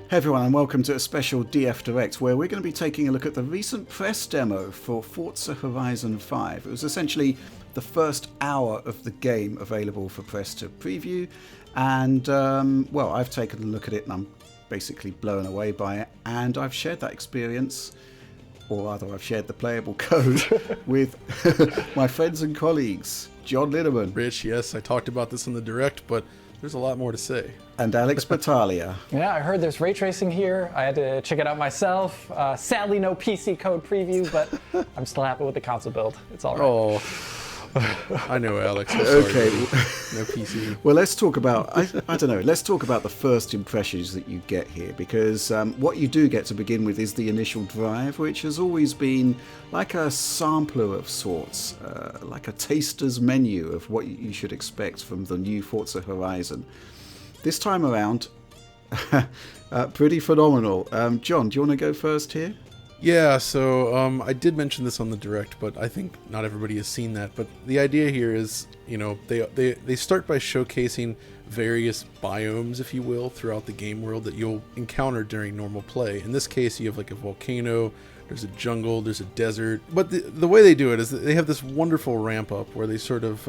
Hey everyone, and welcome to a special DF Direct where we're going to be taking a look at the recent press demo for Forza Horizon 5. It was essentially the first hour of the game available for press to preview, and well, I've taken a look at it and I'm basically blown away by it, and I've shared that experience, or rather I've shared the playable code with my friends and colleagues, John Linneman. Rich, yes, I talked about this in the Direct, but there's a lot more to say. And Alex Battaglia. Yeah, I heard there's ray tracing here. I had to check it out myself. Sadly, no PC code preview, but I'm still happy with the console build. It's all right. Oh, I know, Alex. I'm sorry, Okay. no PC. Well, let's talk about, I don't know, let's talk about the first impressions that you get here, because what you do get to begin with is the initial drive, which has always been like a sampler of sorts, like a taster's menu of what you should expect from the new Forza Horizon. This time around, pretty phenomenal. John, do you want to go first here? Yeah, so I did mention this on the Direct, but I think not everybody has seen that. But the idea here is, you know, they start by showcasing various biomes, if you will, throughout the game world that you'll encounter during normal play. In this case, you have like a volcano, there's a jungle, there's a desert. But the way they do it is that they have this wonderful ramp up where they sort of,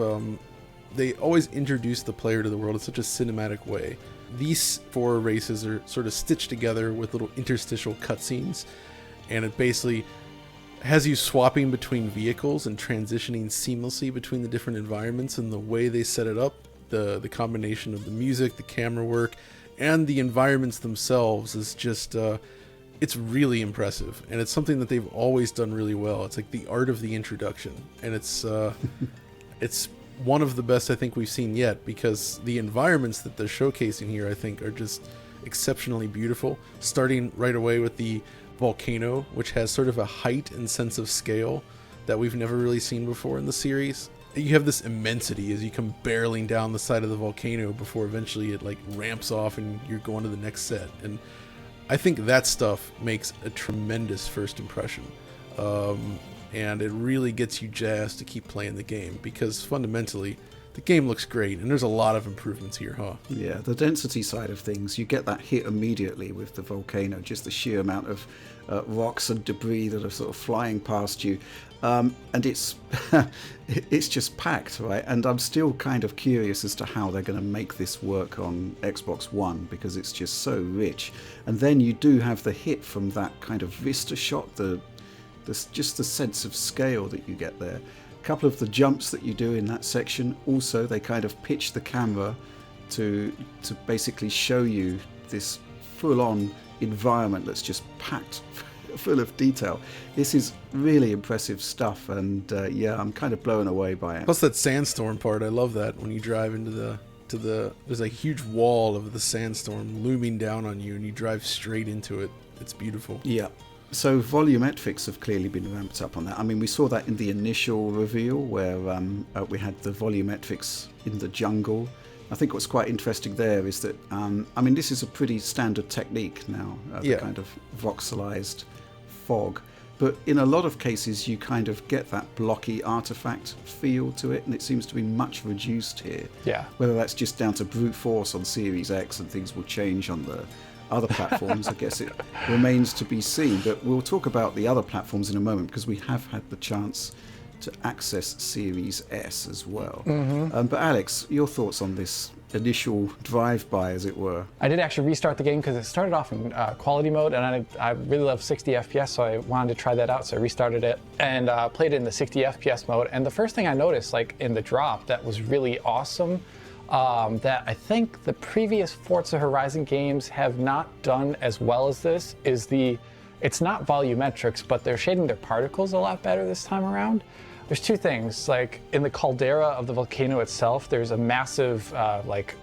they always introduce the player to the world in such a cinematic way. These 4 races are sort of stitched together with little interstitial cutscenes. And it basically has you swapping between vehicles and transitioning seamlessly between the different environments, and the way they set it up, the combination of the music, the camera work, and the environments themselves is just, it's really impressive. And it's something that they've always done really well. It's like the art of the introduction. And it's one of the best I think we've seen yet, because the environments that they're showcasing here, I think, are just exceptionally beautiful. Starting right away with the volcano, which has sort of a height and sense of scale that we've never really seen before in the series. You have this immensity as you come barreling down the side of the volcano before eventually it like ramps off and you're going to the next set. And I think that stuff makes a tremendous first impression. And it really gets you jazzed to keep playing the game, because fundamentally the game looks great, and there's a lot of improvements here, huh? Yeah, the density side of things, you get that hit immediately with the volcano, just the sheer amount of rocks and debris that are sort of flying past you. And it's it's just packed, right? And I'm still kind of curious as to how they're going to make this work on Xbox One, because it's just so rich. And then you do have the hit from that kind of vista shot, just the sense of scale that you get there. A couple of the jumps that you do in that section, also they kind of pitch the camera to basically show you this full-on environment that's just packed full of detail. This is really impressive stuff, and yeah, I'm kind of blown away by it. Plus that sandstorm part, I love that when you drive into there's a huge wall of the sandstorm looming down on you and you drive straight into it. It's beautiful. Yeah. So volumetrics have clearly been ramped up on that. I mean, we saw that in the initial reveal where we had the volumetrics in the jungle. I think what's quite interesting there is that, I mean, this is a pretty standard technique now, the kind of voxelized fog. But in a lot of cases, you kind of get that blocky artifact feel to it, and it seems to be much reduced here. Yeah. Whether that's just down to brute force on Series X and things will change on the other platforms, I guess it remains to be seen. But we'll talk about the other platforms in a moment, because we have had the chance to access Series S as well. But Alex, your thoughts on this initial drive-by, as it were? I did actually restart the game because it started off in quality mode, and I really love 60 FPS, so I wanted to try that out, so I restarted it and played it in the 60 FPS mode. And the first thing I noticed, like in the drop, that was really awesome, that I think the previous Forza Horizon games have not done as well as this, is it's not volumetrics, but they're shading their particles a lot better this time around. There's 2 things, like in the caldera of the volcano itself, there's a massive like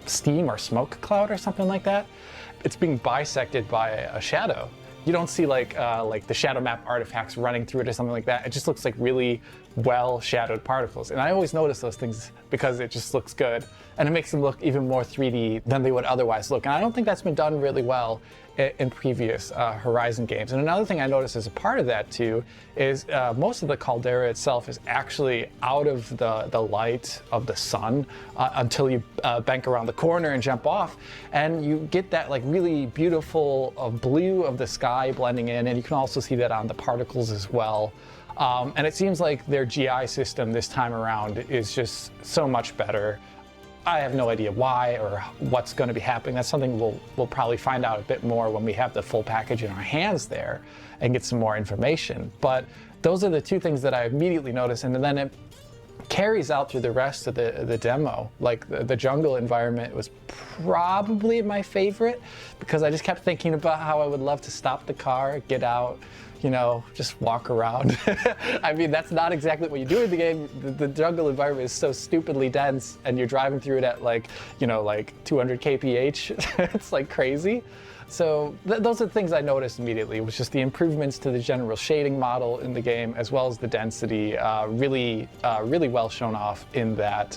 steam or smoke cloud or something like that. It's being bisected by a shadow. You don't see like the shadow map artifacts running through it or something like that. It just looks like really well shadowed particles. And I always notice those things because it just looks good. And it makes them look even more 3D than they would otherwise look. And I don't think that's been done really well in previous Horizon games. And another thing I noticed as a part of that too is most of the caldera itself is actually out of the light of the sun until you bank around the corner and jump off, and you get that like really beautiful blue of the sky blending in, and you can also see that on the particles as well. And it seems like their GI system this time around is just so much better. I have no idea why or what's going to be happening. That's something we'll probably find out a bit more when we have the full package in our hands there and get some more information. But those are the two things that I immediately noticed, and then it carries out through the rest of the demo. Like the jungle environment was probably my favorite because I just kept thinking about how I would love to stop the car, get out, you know, just walk around. I mean, that's not exactly what you do in the game. The jungle environment is so stupidly dense, and you're driving through it at like, you know, like 200 kph. It's like crazy. So those are the things I noticed immediately. It was just the improvements to the general shading model in the game, as well as the density, really well shown off in that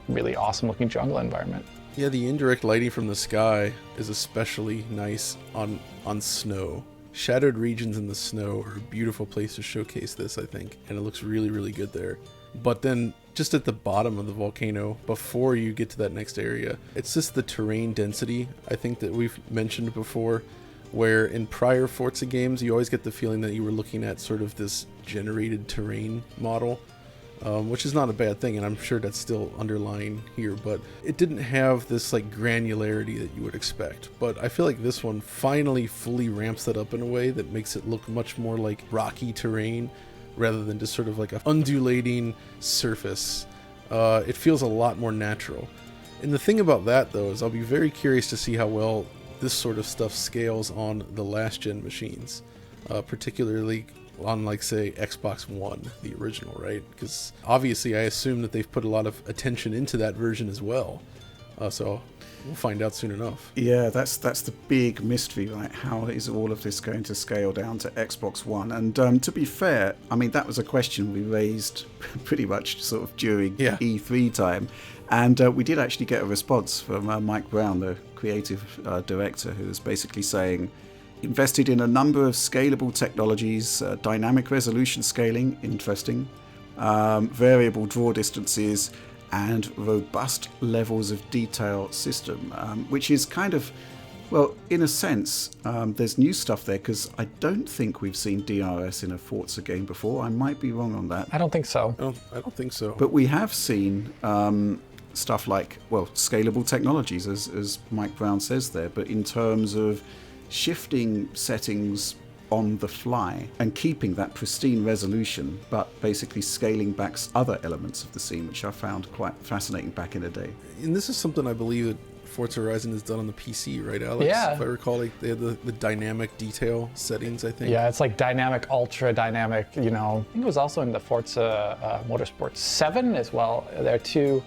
really awesome looking jungle environment. Yeah, the indirect lighting from the sky is especially nice on snow. Shadowed regions in the snow are a beautiful place to showcase this, I think, and it looks really, really good there. But then just at the bottom of the volcano, before you get to that next area, it's just the terrain density, I think, that we've mentioned before, where in prior Forza games, you always get the feeling that you were looking at sort of this generated terrain model, which is not a bad thing, and I'm sure that's still underlying here, but it didn't have this like granularity that you would expect. But I feel like this one finally fully ramps that up in a way that makes it look much more like rocky terrain rather than just sort of like a undulating surface. It feels a lot more natural. And the thing about that though is I'll be very curious to see how well this sort of stuff scales on the last gen machines, particularly on, like, say, Xbox One, the original, right? Because obviously I assume that they've put a lot of attention into that version as well. So we'll find out soon enough. Yeah, that's the big mystery, right? How is all of this going to scale down to Xbox One? And to be fair, I mean, that was a question we raised pretty much sort of during E3 time. And we did actually get a response from Mike Brown, the creative director, who was basically saying, invested in a number of scalable technologies, dynamic resolution scaling, interesting, variable draw distances, and robust levels of detail system, which is kind of, well, in a sense, there's new stuff there, because I don't think we've seen DRS in a Forza game before. I might be wrong on that. I don't think so. I don't think so. But we have seen stuff like, well, scalable technologies, as Mike Brown says there, but in terms of shifting settings on the fly and keeping that pristine resolution, but basically scaling back other elements of the scene, which I found quite fascinating back in the day. And this is something I believe that Forza Horizon has done on the PC, right, Alex? Yeah. If I recall, like, they had the dynamic detail settings, I think. Yeah, it's like dynamic, ultra dynamic, you know. I think it was also in the Forza Motorsport 7 as well there too.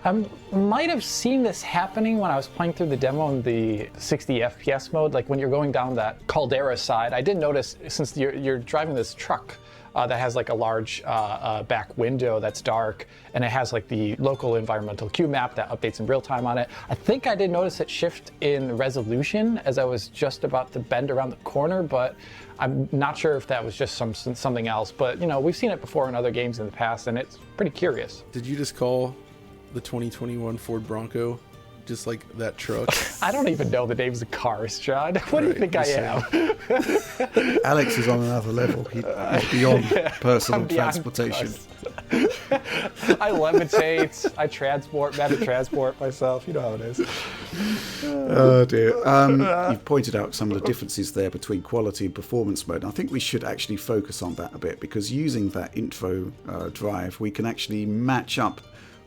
I might have seen this happening when I was playing through the demo in the 60 FPS mode, like when you're going down that caldera side. I did notice, since you're driving this truck that has like a large back window that's dark, and it has like the local environmental queue map that updates in real time on it. I think I did notice it shift in resolution as I was just about to bend around the corner, but I'm not sure if that was just something else. But, you know, we've seen it before in other games in the past, and it's pretty curious. Did you just call the 2021 Ford Bronco just like that truck? I don't even know the names of cars, John. What do you think I am? Alex is on another level. He's beyond personal transportation. I levitate. I transport myself. You know how it is. Oh dear. You've pointed out some of the differences there between quality and performance mode. I think we should actually focus on that a bit, because using that intro drive, we can actually match up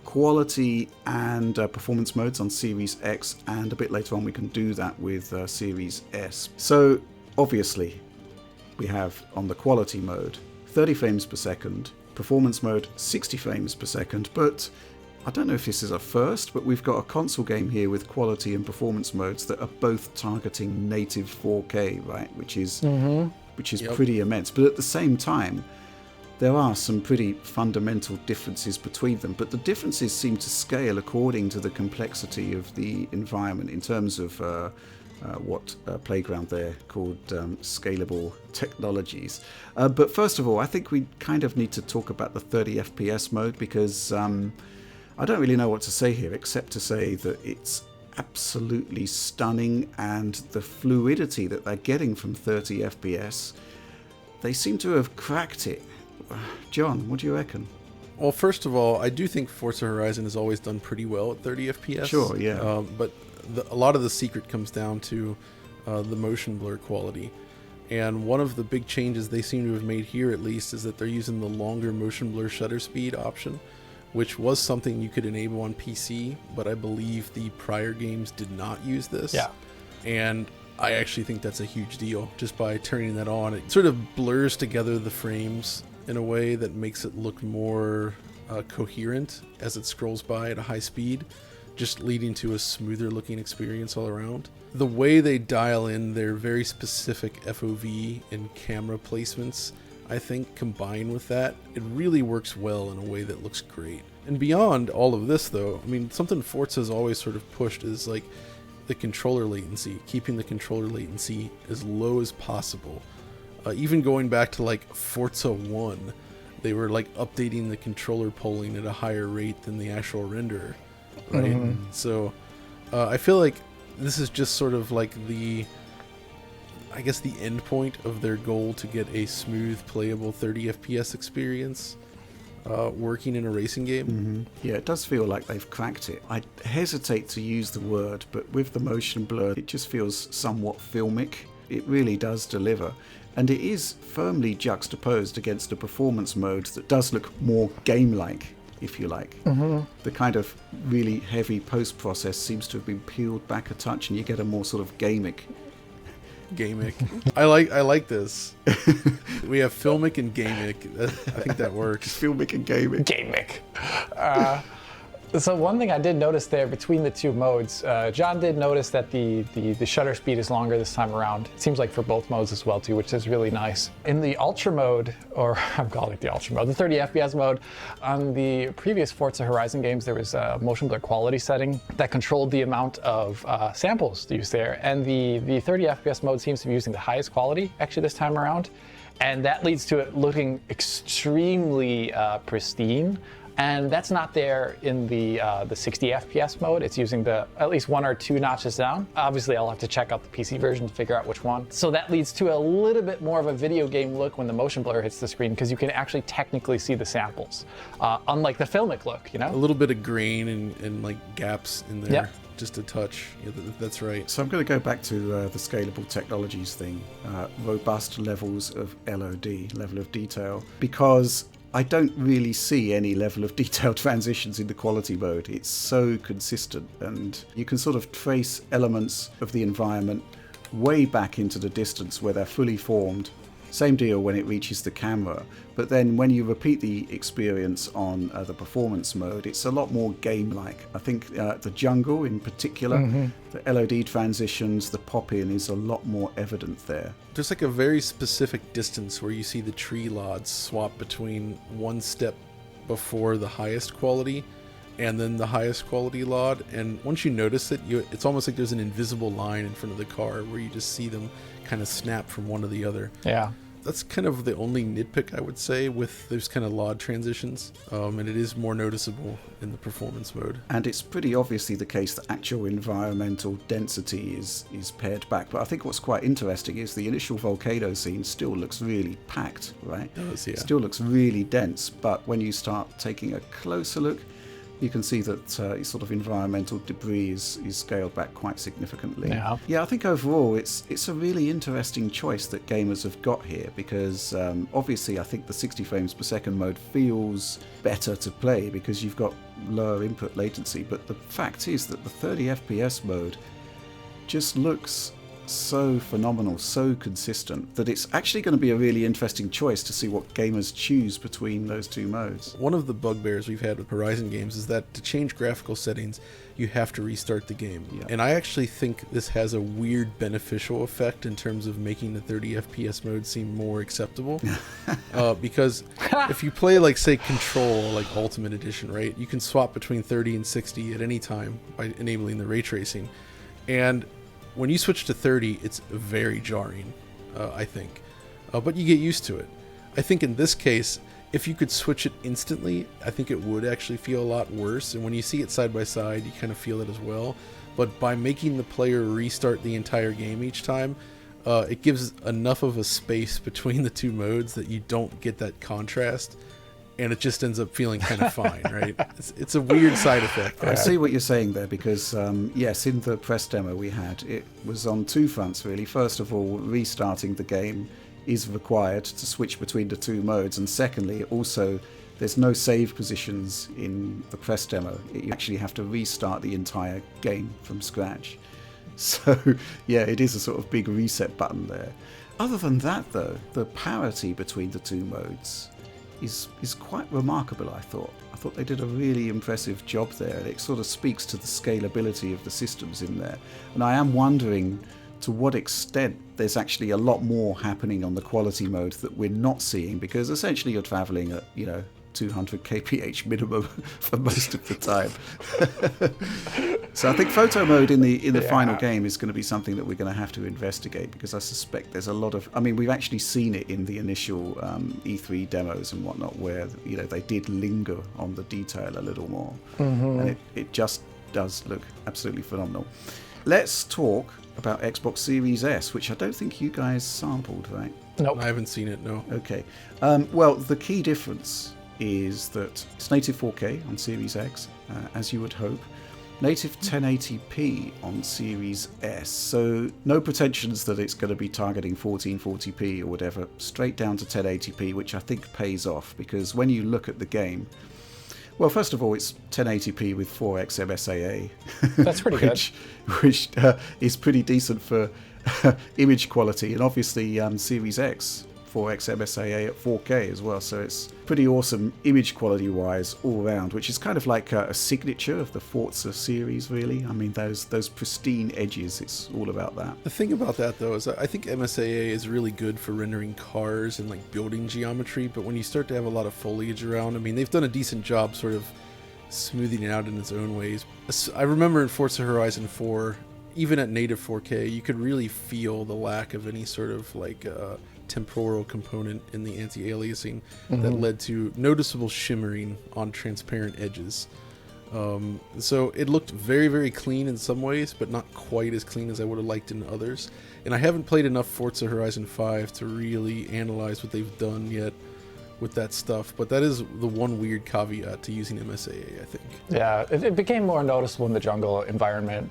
quality and performance modes on Series X, and a bit later on we can do that with Series S. So obviously we have on the quality mode 30 frames per second, performance mode 60 frames per second, but I don't know if this is a first, but we've got a console game here with quality and performance modes that are both targeting native 4K, right? Which is pretty immense. But at the same time, there are some pretty fundamental differences between them, but the differences seem to scale according to the complexity of the environment in terms of what Playground there called scalable technologies. But first of all, I think we kind of need to talk about the 30 FPS mode, because I don't really know what to say here except to say that it's absolutely stunning, and the fluidity that they're getting from 30 FPS, they seem to have cracked it. John, what do you reckon? Well, first of all, I do think Forza Horizon has always done pretty well at 30 FPS. Sure, yeah. But a lot of the secret comes down to the motion blur quality. And one of the big changes they seem to have made here, at least, is that they're using the longer motion blur shutter speed option, which was something you could enable on PC, but I believe the prior games did not use this. Yeah. And I actually think that's a huge deal. Just by turning that on, it sort of blurs together the frames in a way that makes it look more coherent as it scrolls by at a high speed, just leading to a smoother looking experience all around. The way they dial in their very specific FOV and camera placements, I think, combined with that, it really works well in a way that looks great. And beyond all of this, though, I mean, something Forza's always sort of pushed is like the controller latency, keeping the controller latency as low as possible. Even going back to like Forza 1, they were like updating the controller polling at a higher rate than the actual renderer, right? Mm-hmm. So I feel like this is just sort of like the end point of their goal to get a smooth, playable 30 FPS experience working in a racing game. Mm-hmm. Yeah, it does feel like they've cracked it. I hesitate to use the word, but with the motion blur, it just feels somewhat filmic. It really does deliver. And it is firmly juxtaposed against a performance mode that does look more game-like, if you like. Mm-hmm. The kind of really heavy post-process seems to have been peeled back a touch, and you get a more sort of gamic. I like this. We have filmic and gamic. I think that works. Filmic and gamic. So one thing I did notice there between the two modes, John did notice that the shutter speed is longer this time around. It seems like for both modes as well too, which is really nice. In the Ultra mode, or I'm calling it the Ultra mode, the 30 FPS mode, on the previous Forza Horizon games, there was a motion blur quality setting that controlled the amount of samples used there. And the 30 FPS mode seems to be using the highest quality actually this time around. And that leads to it looking extremely pristine. And that's not there in the 60 FPS mode. It's using at least one or two notches down. Obviously, I'll have to check out the PC version to figure out which one. So that leads to a little bit more of a video game look when the motion blur hits the screen, because you can actually technically see the samples, unlike the filmic look, you know? A little bit of grain and like gaps in there. Yep. Just a touch. Yeah, that's right. So I'm going to go back to the scalable technologies thing, robust levels of LOD, level of detail, because I don't really see any level of detail transitions in the quality mode. It's so consistent, and you can sort of trace elements of the environment way back into the distance where they're fully formed. Same deal when it reaches the camera, but then when you repeat the experience on the performance mode, it's a lot more game-like. I think the jungle in particular, the LOD transitions, the pop-in is a lot more evident there. There's like a very specific distance where you see the tree lots swap between one step before the highest quality and then the highest quality LOD, and once you notice it, it's almost like there's an invisible line in front of the car where you just see them kind of snap from one to the other. Yeah. That's kind of the only nitpick I would say with those kind of LOD transitions, and it is more noticeable in the performance mode. And it's pretty obviously the case that actual environmental density is pared back. But I think what's quite interesting is the initial volcano scene still looks really packed, right? It does, yeah. It still looks really dense, but when you start taking a closer look, you can see that sort of environmental debris is scaled back quite significantly. Yeah, I think overall it's a really interesting choice that gamers have got here, because obviously I think the 60 frames per second mode feels better to play because you've got lower input latency, but the fact is that the 30 FPS mode just looks so phenomenal, so consistent, that it's actually going to be a really interesting choice to see what gamers choose between those two modes. One of the bugbears we've had with Horizon games is that to change graphical settings, you have to restart the game. Yeah. And I actually think this has a weird beneficial effect in terms of making the 30 FPS mode seem more acceptable. Because if you play, like, say, Control, like Ultimate Edition, right, you can swap between 30 and 60 at any time by enabling the ray tracing. And when you switch to 30, it's very jarring, I think. But you get used to it. I think in this case, if you could switch it instantly, I think it would actually feel a lot worse. And when you see it side by side, you kind of feel it as well. But by making the player restart the entire game each time, it gives enough of a space between the two modes that you don't get that contrast. And it just ends up feeling kind of fine, right? It's a weird side effect. I see what you're saying there, because yes, in the press demo we had, it was on two fronts really. First of all, restarting the game is required to switch between the two modes, and secondly, also there's no save positions in the press demo. You actually have to restart the entire game from scratch. So yeah, it is a sort of big reset button there. Other than that though, the parity between the two modes is quite remarkable, I thought. I thought they did a really impressive job there. It sort of speaks to the scalability of the systems in there. And I am wondering to what extent there's actually a lot more happening on the quality mode that we're not seeing, because essentially you're traveling at, 200 kph minimum for most of the time. So I think photo mode in the final game is going to be something that we're going to have to investigate, because I suspect there's a lot of, we've actually seen it in the initial E3 demos and whatnot, where they did linger on the detail a little more. And it just does look absolutely phenomenal. Let's talk about Xbox Series S, which I don't think you guys sampled, right? Nope. I haven't seen it, no. Okay. Well, the key difference is that it's native 4K on Series X, as you would hope. Native 1080p on Series S, so no pretensions that it's going to be targeting 1440p or whatever, straight down to 1080p, which I think pays off, because when you look at the game, well, first of all, it's 1080p with 4x MSAA. That's pretty good. Which is pretty decent for image quality, and obviously Series X 4x MSAA at 4K as well, so it's pretty awesome image quality wise all around, which is kind of like a signature of the Forza series, really. Those pristine edges, it's all about that. The thing about that though is I think MSAA is really good for rendering cars and like building geometry, but when you start to have a lot of foliage around, they've done a decent job sort of smoothing it out in its own ways. I remember in Forza Horizon 4, even at native 4K, you could really feel the lack of any sort of like temporal component in the anti-aliasing that led to noticeable shimmering on transparent edges. So it looked very, very clean in some ways, but not quite as clean as I would have liked in others. And I haven't played enough Forza Horizon 5 to really analyze what they've done yet with that stuff, but that is the one weird caveat to using MSAA, I think. Yeah, it became more noticeable in the jungle environment,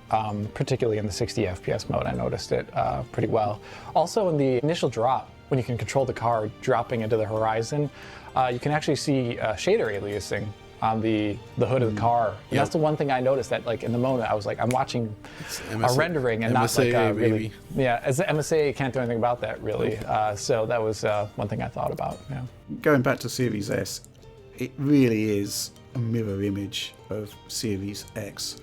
particularly in the 60 FPS mode. I noticed it pretty well. Also in the initial drop, when you can control the car dropping into the horizon, you can actually see shader aliasing on the hood of the car. And that's the one thing I noticed, that like in the moment I was like, I'm watching a rendering and MSAA, not like really, baby. yeah, as the MSAA can't do anything about that really. So that was one thing I thought about. Yeah. Going back to Series S, it really is a mirror image of Series X.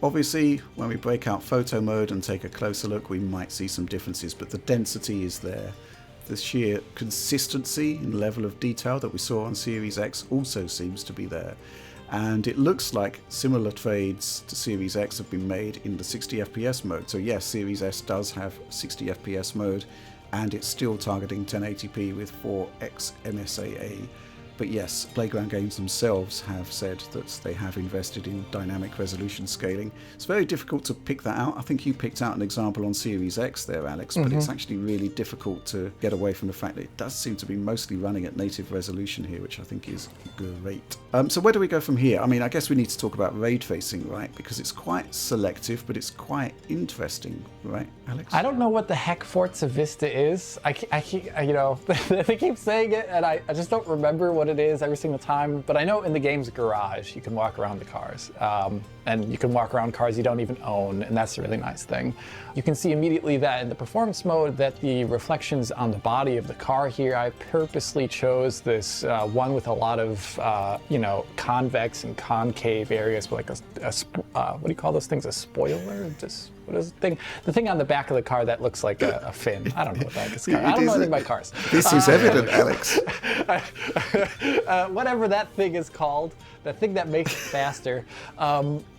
Obviously, when we break out photo mode and take a closer look, we might see some differences, but the density is there. The sheer consistency in level of detail that we saw on Series X also seems to be there. And it looks like similar trades to Series X have been made in the 60 FPS mode. So yes, Series S does have 60 FPS mode, and it's still targeting 1080p with 4x MSAA. But yes, Playground Games themselves have said that they have invested in dynamic resolution scaling. It's very difficult to pick that out. I think you picked out an example on Series X there, Alex, but it's actually really difficult to get away from the fact that it does seem to be mostly running at native resolution here, which I think is great. So where do we go from here? I guess we need to talk about ray tracing, right? Because it's quite selective, but it's quite interesting, right, Alex? I don't know what the heck Forza Vista is. I keep, they keep saying it, and I just don't remember what what it is every single time, but I know in the game's garage you can walk around the cars, and you can walk around cars you don't even own, and that's a really nice thing. You can see immediately that in the performance mode that the reflections on the body of the car here, I purposely chose this one with a lot of convex and concave areas, with like what do you call those things? A spoiler? Just what is the thing? The thing on the back of the car that looks like a fin. I don't know what that is. I don't know anything about cars. This is evident, Alex. Whatever that thing is called, that thing that makes it faster,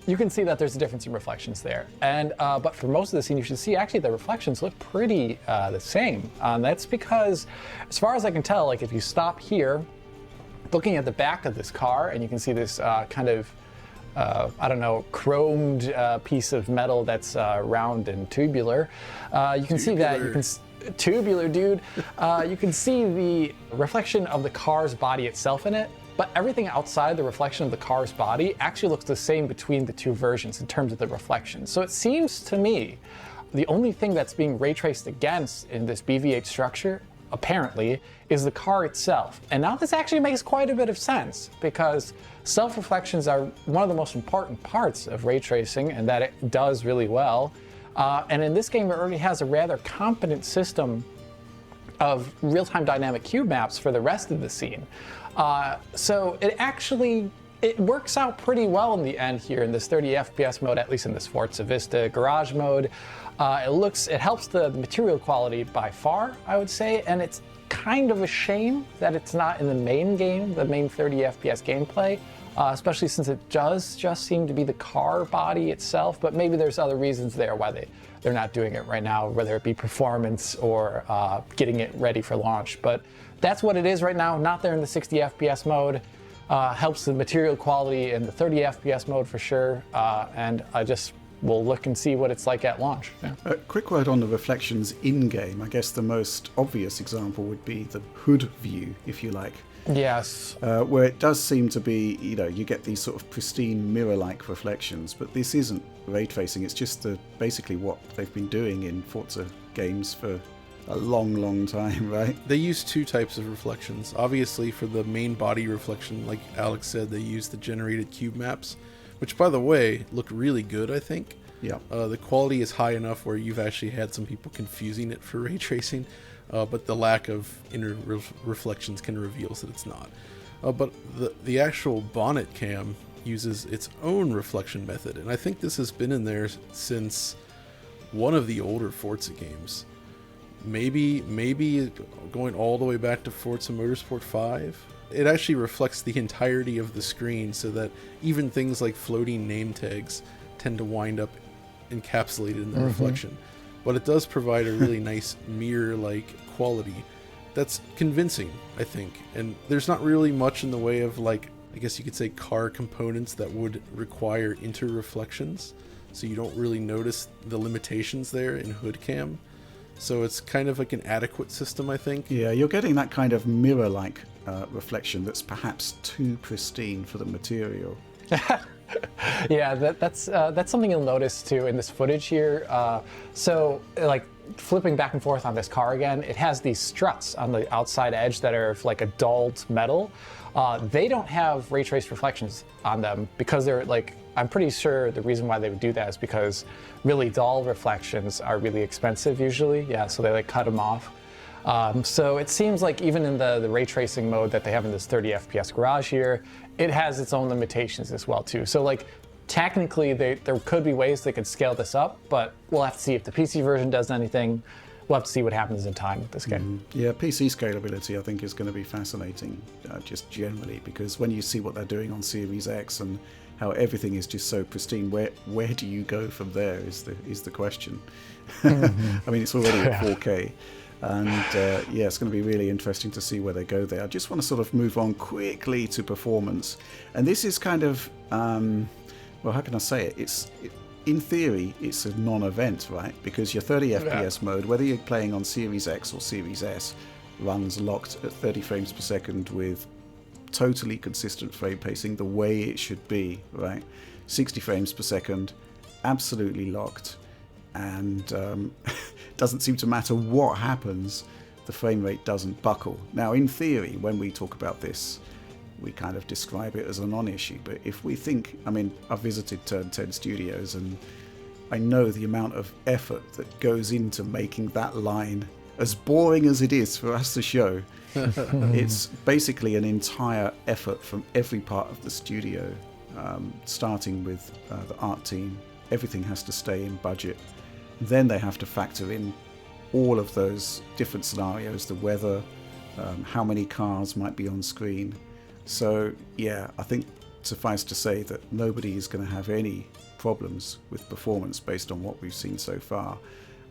you can see that there's a difference in reflections there. And but for most of the scene, you should see actually the reflections look pretty the same. That's because, as far as I can tell, like if you stop here, looking at the back of this car, and you can see this kind of chromed piece of metal that's round and tubular. You can see that tubular, dude. You can see the reflection of the car's body itself in it, but everything outside the reflection of the car's body actually looks the same between the two versions in terms of the reflection. So it seems to me the only thing that's being ray traced against in this BV8 structure, apparently, is the car itself. And now this actually makes quite a bit of sense, because self-reflections are one of the most important parts of ray tracing, and that it does really well. And in this game, it already has a rather competent system of real-time dynamic cube maps for the rest of the scene. So it works out pretty well in the end here in this 30 FPS mode, at least in this Forza Vista garage mode. It helps the material quality by far, I would say, and it's kind of a shame that it's not in the main game, the main 30 FPS gameplay, especially since it does just seem to be the car body itself, but maybe there's other reasons there why they're not doing it right now, whether it be performance or getting it ready for launch. But that's what it is right now, not there in the 60 FPS mode. Helps the material quality in the 30 FPS mode for sure, and we'll look and see what it's like at launch. Yeah. A quick word on the reflections in-game. I guess the most obvious example would be the hood view, if you like. Yes. Where it does seem to be, you get these sort of pristine mirror-like reflections, but this isn't ray tracing. It's just basically what they've been doing in Forza games for a long, long time, right? They use two types of reflections. Obviously, for the main body reflection, like Alex said, they use the generated cube maps, which, by the way, look really good, I think. Yeah. The quality is high enough where you've actually had some people confusing it for ray tracing, but the lack of inner reflections can reveal that it's not. But the actual bonnet cam uses its own reflection method, and I think this has been in there since one of the older Forza games. Maybe going all the way back to Forza Motorsport 5. It actually reflects the entirety of the screen, so that even things like floating name tags tend to wind up encapsulated in the reflection. But it does provide a really nice mirror-like quality that's convincing, I think. And there's not really much in the way of, like, I guess you could say, car components that would require inter-reflections, so you don't really notice the limitations there in hood cam. So it's kind of like an adequate system, I think. Yeah, you're getting that kind of mirror-like reflection that's perhaps too pristine for the material. Yeah, that's something you'll notice too in this footage here. So, like, flipping back and forth on this car again, it has these struts on the outside edge that are like a dulled metal. They don't have ray trace reflections on them because they're like, I'm pretty sure the reason why they would do that is because really dull reflections are really expensive usually. Yeah, so they like cut them off. So it seems like even in the ray tracing mode that they have in this 30 FPS garage here, it has its own limitations as well too. So like technically there could be ways they could scale this up, but we'll have to see if the PC version does anything. We'll have to see what happens in time with this game. Yeah, PC scalability I think is going to be fascinating just generally, because when you see what they're doing on Series X and how everything is just so pristine, where do you go from there is the question. I mean, it's already at 4K. And yeah, it's going to be really interesting to see where they go there. I just want to sort of move on quickly to performance. And this is kind of, well, how can I say it? In theory, it's a non-event, right? Because your 30 FPS mode, whether you're playing on Series X or Series S, runs locked at 30 frames per second with totally consistent frame pacing the way it should be, right? 60 frames per second, absolutely locked. And doesn't seem to matter what happens, the frame rate doesn't buckle. Now, in theory, when we talk about this, we kind of describe it as a non-issue. But if we think, I mean, I've visited Turn 10 Studios, and I know the amount of effort that goes into making that line, as boring as it is for us to show. It's basically an entire effort from every part of the studio, starting with the art team. Everything has to stay in budget. Then they have to factor in all of those different scenarios, the weather, how many cars might be on screen. So yeah, I think suffice to say that nobody is going to have any problems with performance based on what we've seen so far.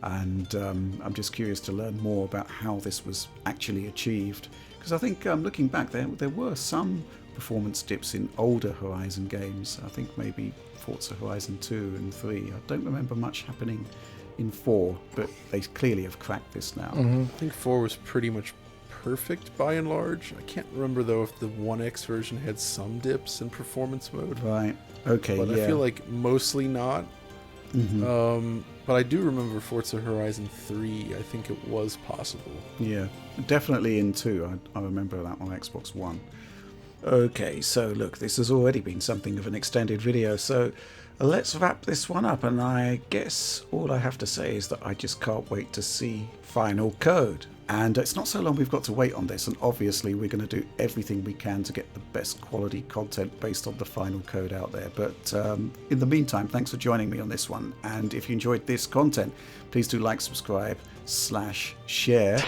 And I'm just curious to learn more about how this was actually achieved, because I think looking back, there were some performance dips in older Horizon games. I think maybe Forza Horizon 2 and 3. I don't remember much happening in 4, but they clearly have cracked this now. I think 4 was pretty much perfect by and large. I can't remember though if the 1X version had some dips in performance mode. Right. Okay. But yeah. I feel like mostly not. But I do remember Forza Horizon 3. I think it was possible. Yeah, definitely in 2. I remember that on Xbox One. Okay, so look, this has already been something of an extended video, so let's wrap this one up, and I guess all I have to say is that I just can't wait to see final code. And it's not so long we've got to wait on this, and obviously we're going to do everything we can to get the best quality content based on the final code out there. But in the meantime, thanks for joining me on this one, and if you enjoyed this content, please do like, subscribe, /share,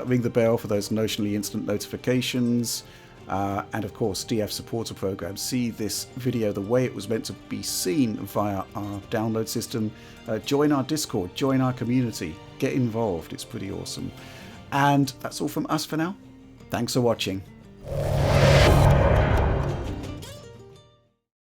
ring the bell for those notionally instant notifications. And of course, DF supporter program. See this video the way it was meant to be seen via our download system. Join our Discord, join our community, get involved. It's pretty awesome. And that's all from us for now. Thanks for watching.